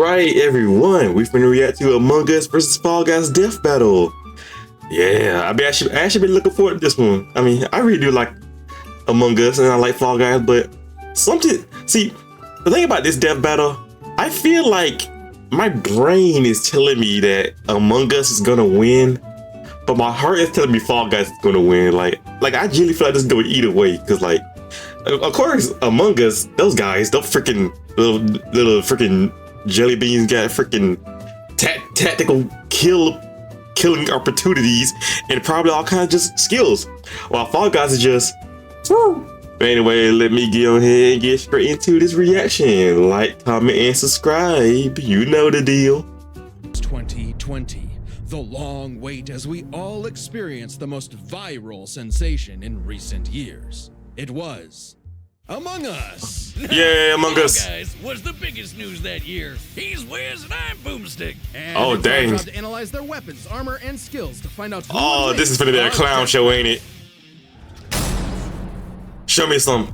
Alright everyone, we've been react to Among Us versus Fall Guys Death Battle. Yeah, I actually been looking forward to this one. I mean, I really do like Among Us and I like Fall Guys, but see, the thing about this death battle, I feel like my brain is telling me that Among Us is gonna win, but my heart is telling me Fall Guys is gonna win. Like I genuinely feel like this is going either way, because like, of course, Among Us, those guys, those freaking little freaking jelly beans got freaking tactical killing opportunities and probably all kinds of just skills, while Fall Guys is just woo. But anyway, let me get on here and get straight into this reaction. Like, comment, and subscribe. You know the deal. 2020, the long wait as we all experience the most viral sensation in recent years. It was Among Us. Yeah, Among Us. Guys was the biggest news that year. He's Wiz and I'm Boomstick. And oh dang! To analyze their weapons, armor, and skills to find out. Oh, this is gonna be a clown show, ain't it? Show me some.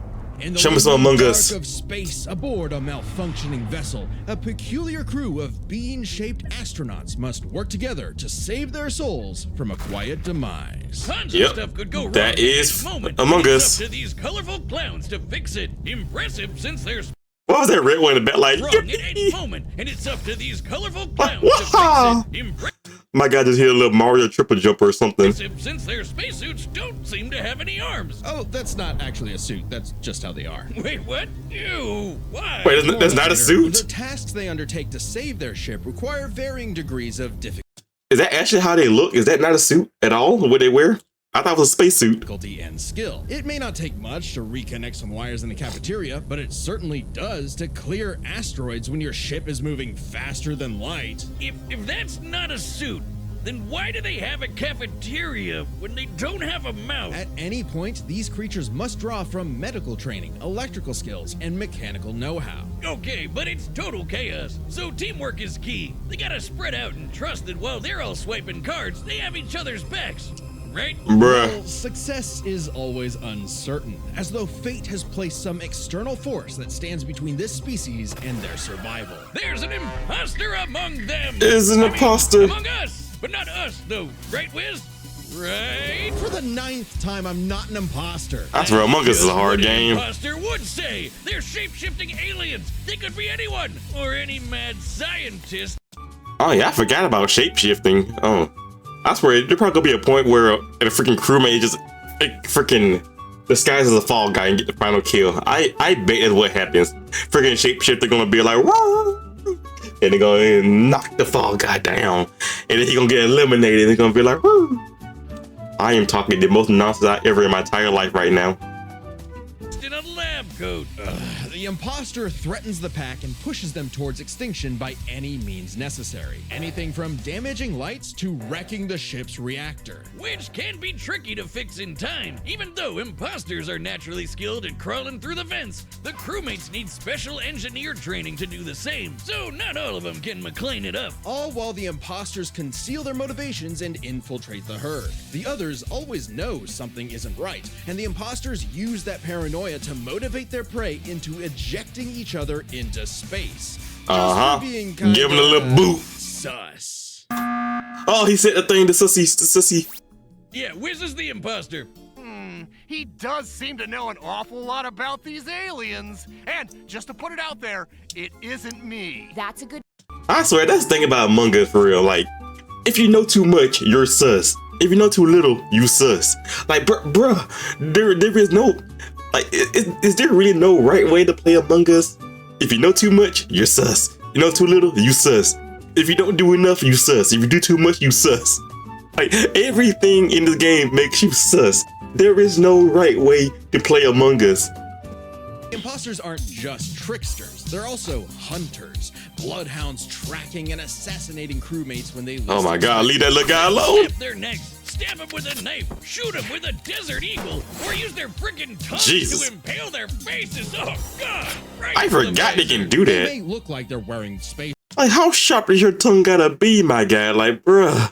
Show me some Among Us. Of space, aboard a malfunctioning vessel, a peculiar crew of bean-shaped astronauts must work together to save their souls from a quiet demise. Tons of stuff could go wrong. That is Among Us. Up to these colorful clowns to fix it. Impressive since there's what was that red one in the back like? wrong at any moment, and it's up to these colorful clowns to fix it. Impressive my guy just hit a little Mario triple jump or something. since their spacesuits don't seem to have any arms. Oh, that's not actually a suit. That's just how they are. Wait, what? Ew, why? Wait, that's not a suit? The tasks they undertake to save their ship require varying degrees of difficulty. Is that actually how they look? Is that not a suit at all? What they wear? I thought it was a spacesuit. And skill. It may not take much to reconnect some wires in the cafeteria, but it certainly does to clear asteroids when your ship is moving faster than light. If that's not a suit, then why do they have a cafeteria when they don't have a mouth? At any point, these creatures must draw from medical training, electrical skills, and mechanical know-how. Okay, but it's total chaos, so teamwork is key. They gotta spread out and trust that while they're all swiping cards, they have each other's backs. Right? Bruh. Well, success is always uncertain, as though fate has placed some external force that stands between this species and their survival. There's an imposter among them! Is an imposter. Among us! But not us, though. Right, Wiz? Right? For the 9th time, I'm not an imposter. That's where Among Us is a hard What game. an imposter would say! They're shape-shifting aliens! They could be anyone! Or any mad scientist! Oh yeah, I forgot about shape-shifting. Oh. I swear, there probably gonna be a point where a freaking crewmate just freaking disguises as a fall guy and get the final kill. I bet that's what happens. Freaking shapeshifter gonna be like, whoa! And they're gonna knock the fall guy down. And then he gonna get eliminated and they're gonna be like, woo! I am talking the most nonsense I ever in my entire life right now. In a lab coat. The imposter threatens the pack and pushes them towards extinction by any means necessary. Anything from damaging lights to wrecking the ship's reactor. Which can be tricky to fix in time. Even though imposters are naturally skilled at crawling through the vents, the crewmates need special engineer training to do the same. So not all of them can McLean it up. All while the imposters conceal their motivations and infiltrate the herd. The others always know something isn't right, and the imposters use that paranoia to motivate their prey into ejecting each other into space. Give him a little boot. Sus. Oh, he said the thing, the sussy. Yeah, Wiz is the imposter. He does seem to know an awful lot about these aliens. And just to put it out there, it isn't me. That's a good. I swear, that's the thing about Among Us for real. Like, if you know too much, you're sus. If you know too little, you sus. Like, bruh, there is no, like, is there really no right way to play Among Us? If you know too much, you're sus. You know too little, you sus. If you don't do enough, you sus. If you do too much, you sus. Like, everything in this game makes you sus. There is no right way to play Among Us. Imposters aren't just tricksters, they're also hunters. Bloodhounds tracking and assassinating crewmates when they lose. Oh my god, leave that little guy alone. Snap their necks, stab them with a knife, shoot them with a desert eagle, or use their freaking tongues Jesus. to impale their faces. Oh god! Right I forgot they can do They that. may look like they're wearing space. Like, how sharp is your tongue gotta be, my guy? Like, bruh.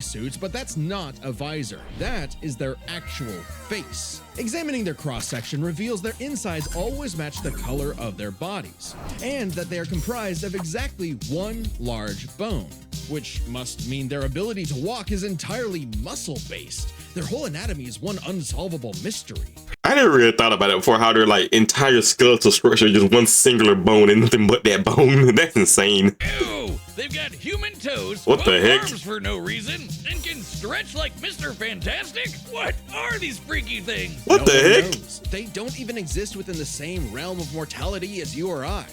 suits, but that's not a visor. That is their actual face. Examining their cross-section reveals their insides always match the color of their bodies, and that they are comprised of exactly one large bone, which must mean their ability to walk is entirely muscle-based. Their whole anatomy is one unsolvable mystery. I never really thought about it before, how their like entire skeletal structure is just one singular bone and nothing but that bone. That's insane. Ew! They've got human toes, What the heck? arms for no reason, and can stretch like Mr. Fantastic? What are these freaky things? What the No one heck? knows. They don't even exist within the same realm of mortality as you or I.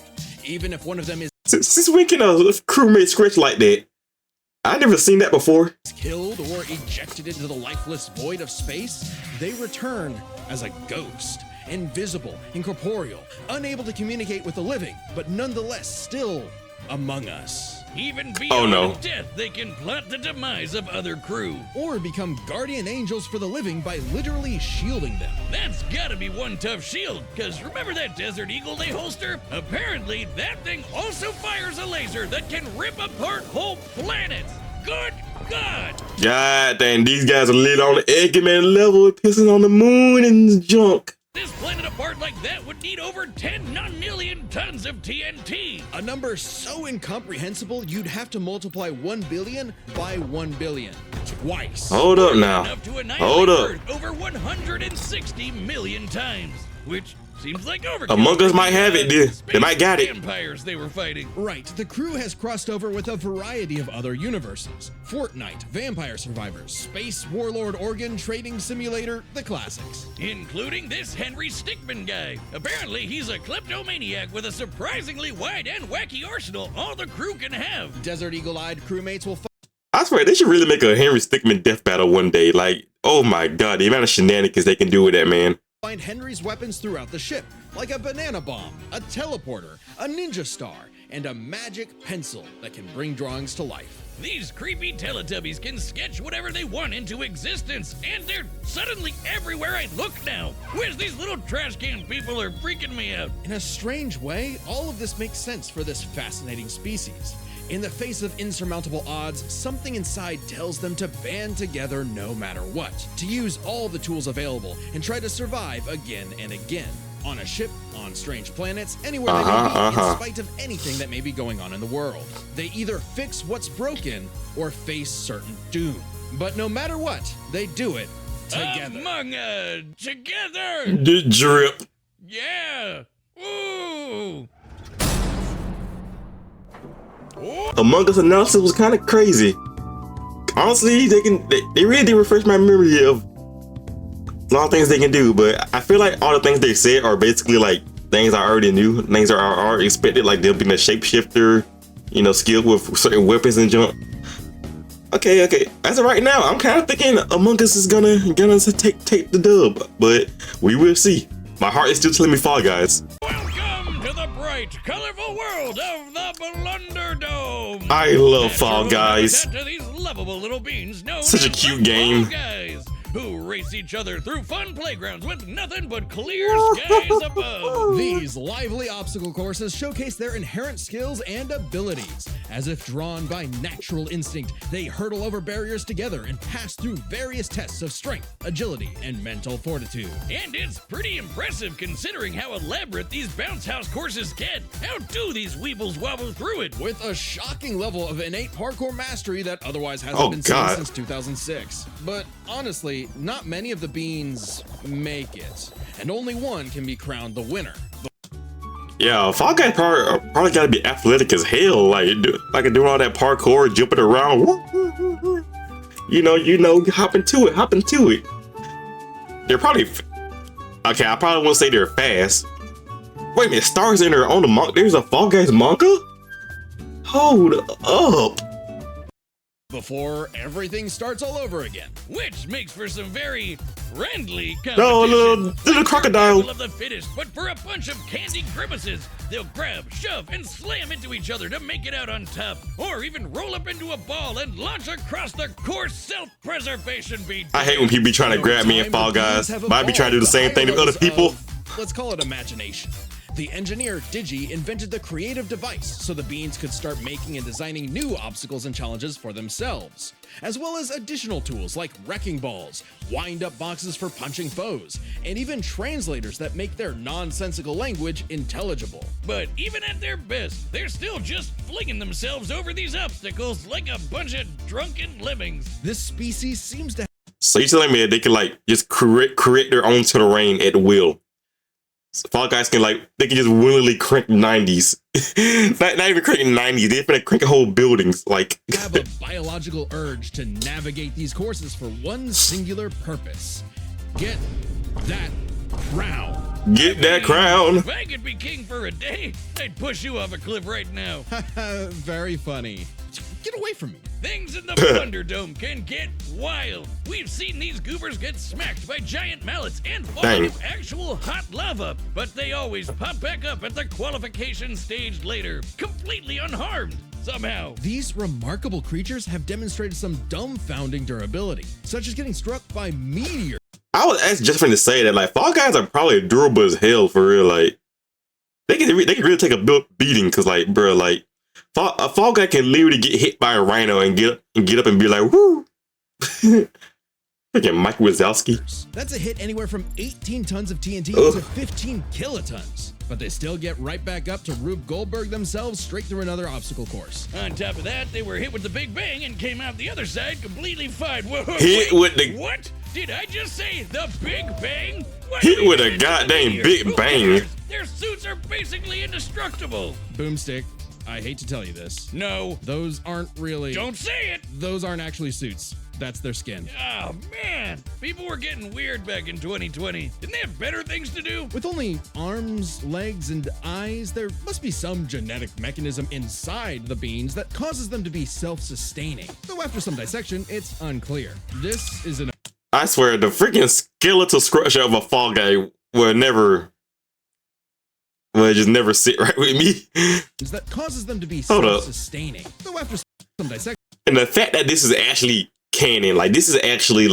Even if one of them is Since when can a crewmate scratch like that? I never seen that before. killed or ejected into the lifeless void of space, they return as a ghost, invisible, incorporeal, unable to communicate with the living, but nonetheless still among us. Even beyond no. death, they can plot the demise of other crew. Or become guardian angels for the living by literally shielding them. That's gotta be one tough shield, cause remember that Desert Eagle they holster? Apparently, that thing also fires a laser that can rip apart whole planets. Good God! God dang, these guys are lit on the Eggman level, pissing on the moon and junk. This planet apart like that would need over 10 non-million tons of TNT. A number so incomprehensible you'd have to multiply 1 billion by 1 billion. Twice. Hold up now. Enough to annihilate Hold up. Earth over 160 million times, which seems like overkill. Among Us might have it, dude. They might got it. Vampires they were fighting. Right, the crew has crossed over with a variety of other universes. Fortnite, Vampire Survivors, Space Warlord Organ Trading Simulator, the classics. Including this Henry Stickmin guy. Apparently, he's a kleptomaniac with a surprisingly wide and wacky arsenal all the crew can have. Desert Eagle-eyed crewmates will I swear, they should really make a Henry Stickmin death battle one day. Like, oh my god, the amount of shenanigans they can do with that man. find Henry's weapons throughout the ship, like a banana bomb, a teleporter, a ninja star, and a magic pencil that can bring drawings to life. These creepy Teletubbies can sketch whatever they want into existence, and they're suddenly everywhere I look now. Where's these little trash can people are freaking me out? In a strange way, all of this makes sense for this fascinating species. In the face of insurmountable odds, something inside tells them to band together no matter what, to use all the tools available and try to survive again and again. On a ship, on strange planets, anywhere they may be, in spite of anything that may be going on in the world. They either fix what's broken or face certain doom. But no matter what, they do it together. Together! The drip. Yeah! Ooh! Among Us analysis was kind of crazy. Honestly, they really did refresh my memory of a lot of things they can do, but I feel like all the things they said are basically like things I already knew, things that are expected, like them being a shapeshifter, you know, skilled with certain weapons and junk. Okay. As of right now, I'm kind of thinking Among Us is gonna take the dub, but we will see. My heart is still telling me Fall Guys. Welcome to the bright, colorful world of the Blunderdome. I love Fall Guys. To these lovable little beans known Such a as cute the game. Fall Guys, who race each other through fun playgrounds with nothing but clear skies above. These lively obstacle courses showcase their inherent skills and abilities. As if drawn by natural instinct, they hurtle over barriers together and pass through various tests of strength, agility, and mental fortitude. And it's pretty impressive considering how elaborate these bounce house courses get. How do these weebles wobble through it? With a shocking level of innate parkour mastery that otherwise hasn't Oh, been God. seen since 2006. But honestly, not many of the beans make it, and only one can be crowned the winner. Yeah, Fall Guys probably gotta be athletic as hell, like doing all that parkour, jumping around. You know, hop into it. They're probably okay. I probably won't say they're fast. Wait a minute, Stars in there on the manga. There's a Fall Guys manga. Hold up. Before everything starts all over again. Which makes for some very friendly competition. No, little crocodile. Survival of the fittest, but for a bunch of candy grimaces, they'll grab, shove, and slam into each other to make it out on top, or even roll up into a ball and launch across the course. Self-preservation beat. I hate when people be trying to grab me in Fall Guys, but I be trying to do the same thing to other people. Let's call it imagination. The engineer, Digi, invented the creative device so the beans could start making and designing new obstacles and challenges for themselves, as well as additional tools like wrecking balls, wind-up boxes for punching foes, and even translators that make their nonsensical language intelligible. But even at their best, they're still just flinging themselves over these obstacles like a bunch of drunken lemmings. This species seems to So you telling me that they can like just create their own terrain at will? So Fall Guys can they can just willingly crank 90s. not even cranking 90s, they're gonna crank whole buildings. have a biological urge to navigate these courses for one singular purpose. Get that crown. Get that crown. If I could be king for a day, I'd push you off a cliff right now. Very funny. Get away from me. Things in the Thunderdome can get wild. We've seen these goobers get smacked by giant mallets and fall Dang. into actual hot lava, but they always pop back up at the qualification stage later, completely unharmed. Somehow. These remarkable creatures have demonstrated some dumbfounding durability, such as getting struck by meteors. I was actually just finna say that Fall Guys are probably durable as hell for real. They can really take a beating because a Fall Guy can literally get hit by a rhino and get up and be like, woo. Freaking Mike Wazowski. That's a hit anywhere from 18 tons of TNT Ugh. to 15 kilotons. But they still get right back up to Rube Goldberg themselves straight through another obstacle course. On top of that, they were hit with the Big Bang and came out the other side completely fine. Whoa, Hit with the- What? Did I just say the Big Bang? Why Hit do we with a do this to goddamn meteors? Big Who Bang. cares? Their suits are basically indestructible. Boomstick, I hate to tell you this. No. Those aren't really... Don't say it. Those aren't actually suits. That's their skin. Oh, man. People were getting weird back in 2020. Didn't they have better things to do? With only arms, legs, and eyes, there must be some genetic mechanism inside the beans that causes them to be self-sustaining. Though after some dissection, it's unclear. This is an... I swear, the freaking skeletal structure of a Fall Guy will just never sit right with me. that causes them to be Hold up. self-sustaining. Though after some dissection... And the fact that this is actually canon, this is actually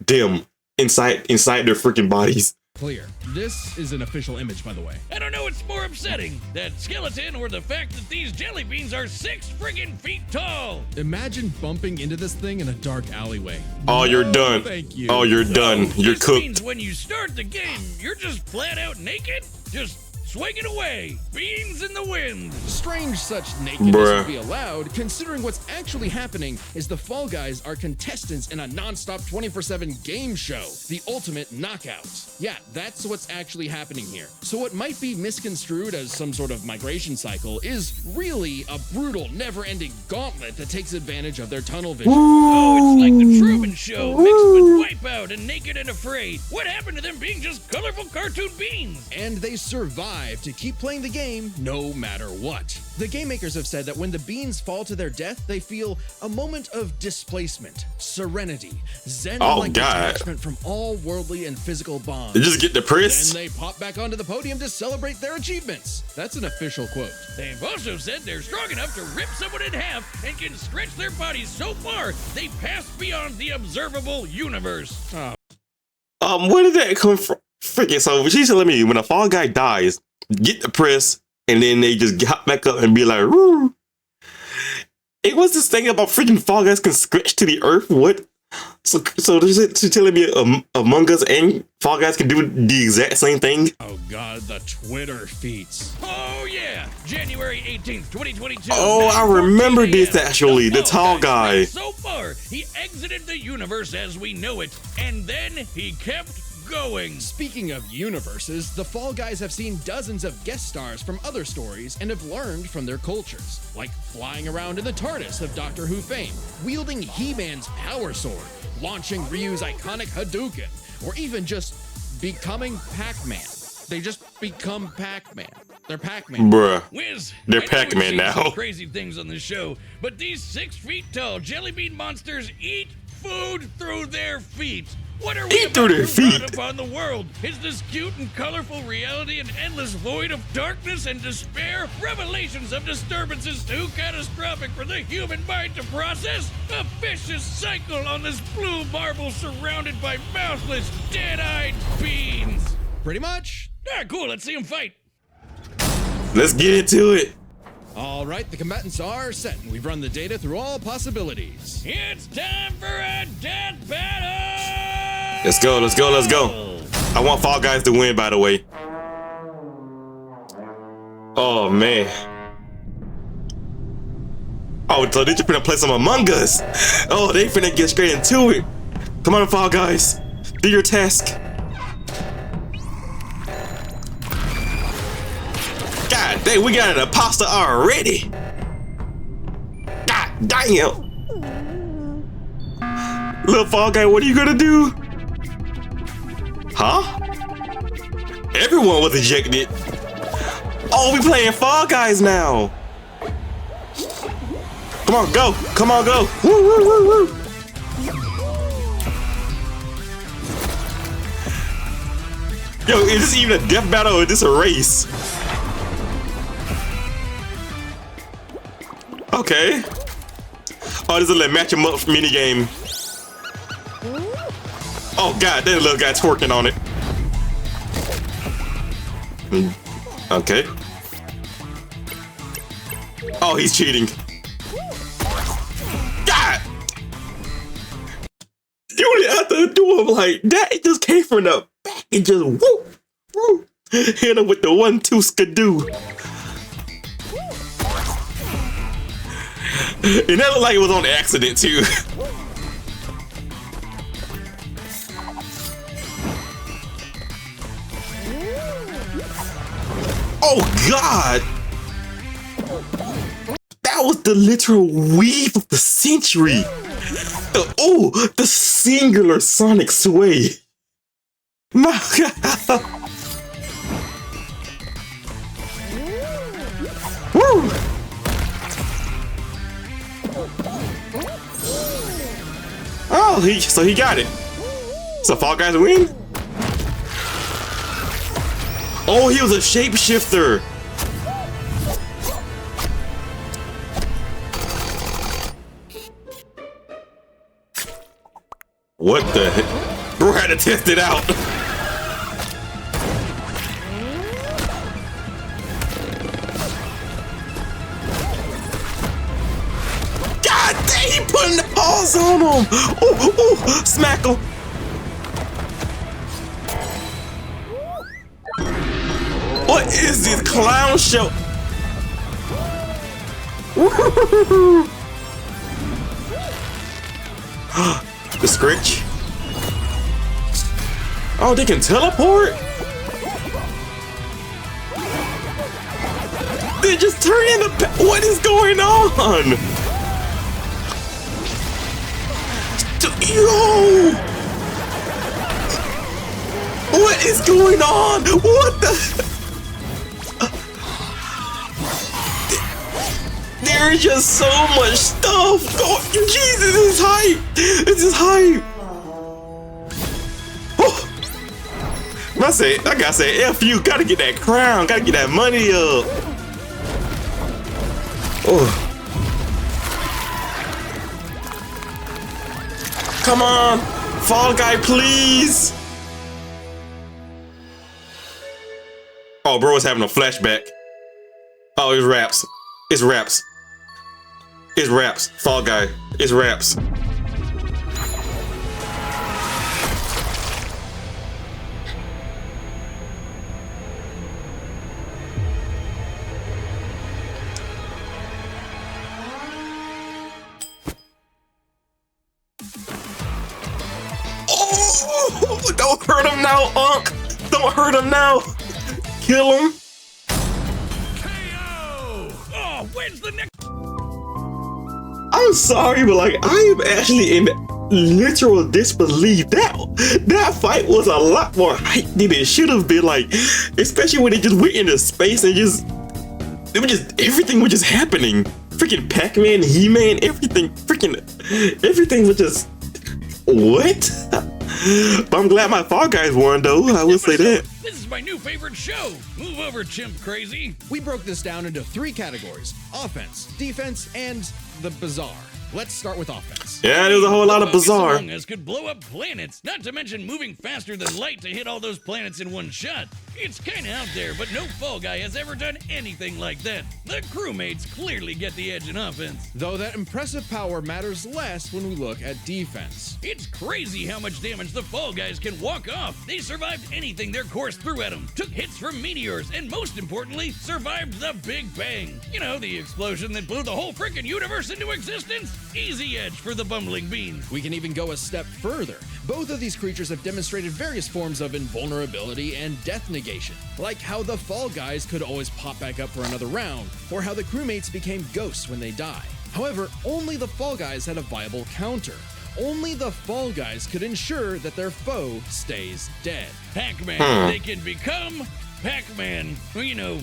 them inside their freaking bodies. Clear. This is an official image, by the way. I don't know what's more upsetting, that skeleton or the fact that these jelly beans are 6 friggin' feet tall. Imagine bumping into this thing in a dark alleyway. Oh, you're No, done. Thank you. Oh, you're done. So, You're this cooked. means when you start the game, you're just flat out naked? Just swinging away. Beans in the wind. Strange such nakedness Bruh. would be allowed, considering what's actually happening is the Fall Guys are contestants in a non-stop 24/7 game show, the ultimate knockout. Yeah, that's what's actually happening here. So what might be misconstrued as some sort of migration cycle is really a brutal, never-ending gauntlet that takes advantage of their tunnel vision. Oh, it's like the Truman Show mixed with Wipeout and Naked and Afraid. What happened to them being just colorful cartoon beans? And they survive to keep playing the game no matter what. The game makers have said that when the beans fall to their death, they feel a moment of displacement, serenity, zen-like Oh, God. detachment from all worldly and physical bonds. They just get depressed. Then they pop back onto the podium to celebrate their achievements. That's an official quote. They've also said they're strong enough to rip someone in half and can stretch their bodies so far they pass beyond the observable universe. Where did that come from? Freaking, so she's telling me when a Fall Guy dies, get depressed, and then they just hop back up and be like, woo. It was this thing about freaking Fall Guys can scratch to the earth. What? So she's telling me Among Us and Fall Guys can do the exact same thing? Oh God, the Twitter feats. Oh yeah, January 18th, 2022. Oh, I 9:14 remember this a.m. actually, the tall guy. ran so far, he exited the universe as we know it, and then he kept going. Speaking of universes, the Fall Guys have seen dozens of guest stars from other stories and have learned from their cultures, like flying around in the TARDIS of Doctor Who fame, wielding He-Man's power sword, launching Ryu's iconic Hadouken, or even just becoming Pac-Man. They just become Pac-Man. They're Pac-Man. Bruh. Wiz, They're I know Pac-Man we've seen now. some crazy things on this show, but these 6 feet tall jelly bean monsters eat food through their feet. What are we Eat through about their to run feet. upon the world? Is this cute and colorful reality an endless void of darkness and despair? Revelations of disturbances too catastrophic for the human mind to process? A vicious cycle on this blue marble surrounded by mouthless, dead-eyed beans. Pretty much. Ah, cool, let's see them fight. Let's get into it. All right, the combatants are set, and we've run the data through all possibilities. It's time for a death battle! Let's go, let's go, let's go. I want Fall Guys to win, by the way. Oh, man. Oh, so they just finna play some Among Us. Oh, they finna get straight into it. Come on, Fall Guys. Do your task. God dang, we got an imposter already. God damn. Little Fall Guy, what are you gonna do? Huh? Everyone was ejected. Oh, we playing Fall Guys now. Come on, go. Come on, go. Woo, woo, woo, woo. Yo, is this even a death battle or is this a race? Okay. Oh, this is a little match 'em up mini game. Oh God, that little guy twerking on it. Okay. Oh, he's cheating. God! You didn't have to do him like that. It just came from the back and just whoop, whoop. Hit him with the 1-2 skidoo. And that looked like it was on accident too. Oh God! That was the literal weave of the century. Oh, the singular sonic sway. My God. Woo! Oh, so he got it. So Fall Guys win? Oh, he was a shapeshifter. What the heck? Bro had to test it out. God dang, he putting the paws on him. Ooh, ooh, smack him. What is this clown show? The scritch. Oh, they can teleport? They just turn into... What is going on? Yo! What is going on? What the... There's just so much stuff going. Jesus, this is hype. This is hype. Oh. I gotta say, F you. Gotta get that crown. Gotta get that money up. Oh. Come on, Fall Guy, please. Oh, bro is having a flashback. Oh, it's raps. It's raps. It's raps. Fall Guy. It's raps. Oh, don't hurt him now, Unc. Don't hurt him now. Kill him. KO! Oh, when's the next? I'm sorry, but like I am actually in literal disbelief. That fight was a lot more hype than it should have been. Like, especially when it just went into space and everything was just happening. Freaking Pac-Man, He-Man, everything was just what? But I'm glad my Fall Guys won though. I will say that. This is my new favorite show. Move over, chimp crazy. We broke this down into 3 categories: offense, defense, and the bizarre. Let's start with offense. Yeah, there's a whole lot of bizarre. Among Us could blow up planets, not to mention moving faster than light to hit all those planets in one shot. It's kinda out there, but no Fall Guy has ever done anything like that. The crewmates clearly get the edge in offense. Though that impressive power matters less when we look at defense. It's crazy how much damage the Fall Guys can walk off. They survived anything their course threw at them, took hits from meteors, and most importantly, survived the Big Bang. You know, the explosion that blew the whole frickin' universe into existence? Easy edge for the bumbling beans. We can even go a step further. Both of these creatures have demonstrated various forms of invulnerability and death negation, like how the Fall Guys could always pop back up for another round, or how the crewmates became ghosts when they die. However, only the Fall Guys had a viable counter. Only the Fall Guys could ensure that their foe stays dead. Pac-Man, they can become Pac-Man. You know,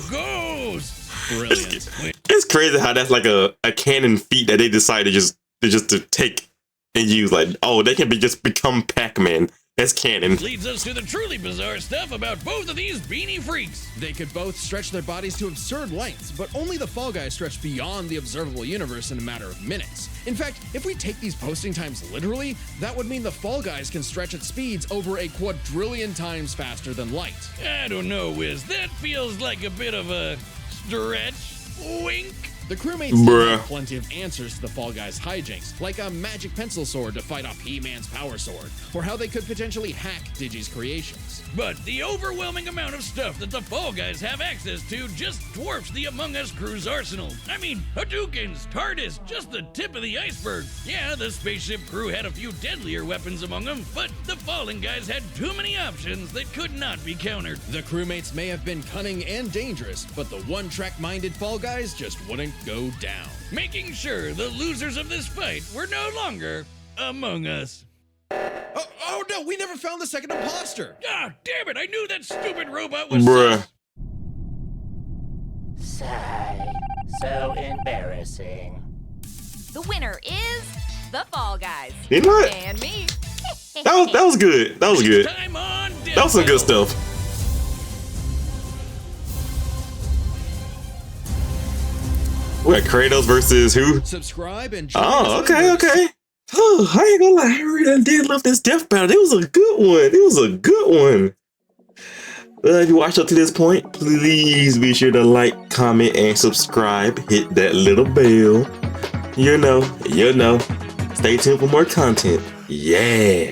ghosts. Brilliant. It's crazy how that's like a canon feat that they decided just to take and use. Like, oh, they can just become Pac-Man. That's canon. Leads us to the truly bizarre stuff about both of these beanie freaks. They could both stretch their bodies to absurd lengths, but only the Fall Guys stretch beyond the observable universe in a matter of minutes. In fact, if we take these posting times literally, that would mean the Fall Guys can stretch at speeds over a quadrillion times faster than light. I don't know, Wiz. That feels like a bit of a stretch. Wink. The crewmates still have plenty of answers to the Fall Guys' hijinks, like a magic pencil sword to fight off He-Man's power sword, or how they could potentially hack Digi's creations. But the overwhelming amount of stuff that the Fall Guys have access to just dwarfs the Among Us crew's arsenal. I mean, Hadoukens, TARDIS, just the tip of the iceberg. Yeah, the spaceship crew had a few deadlier weapons among them, but the Fallen Guys had too many options that could not be countered. The crewmates may have been cunning and dangerous, but the one-track-minded Fall Guys just wouldn't go down. Making sure the losers of this fight were no longer among us. Oh no, we never found the second imposter! Ah, damn it, I knew that stupid robot was Sigh. So embarrassing. The winner is the Fall Guys. You know what? And me. That was good. That was good. Time on That was some good stuff. We got Kratos versus who? Subscribe and join Oh, us okay. Oh, I ain't gonna lie, I really did love this death battle. It was a good one. It was a good one. If you watched up to this point, please be sure to like, comment, and subscribe. Hit that little bell. You know. Stay tuned for more content. Yeah.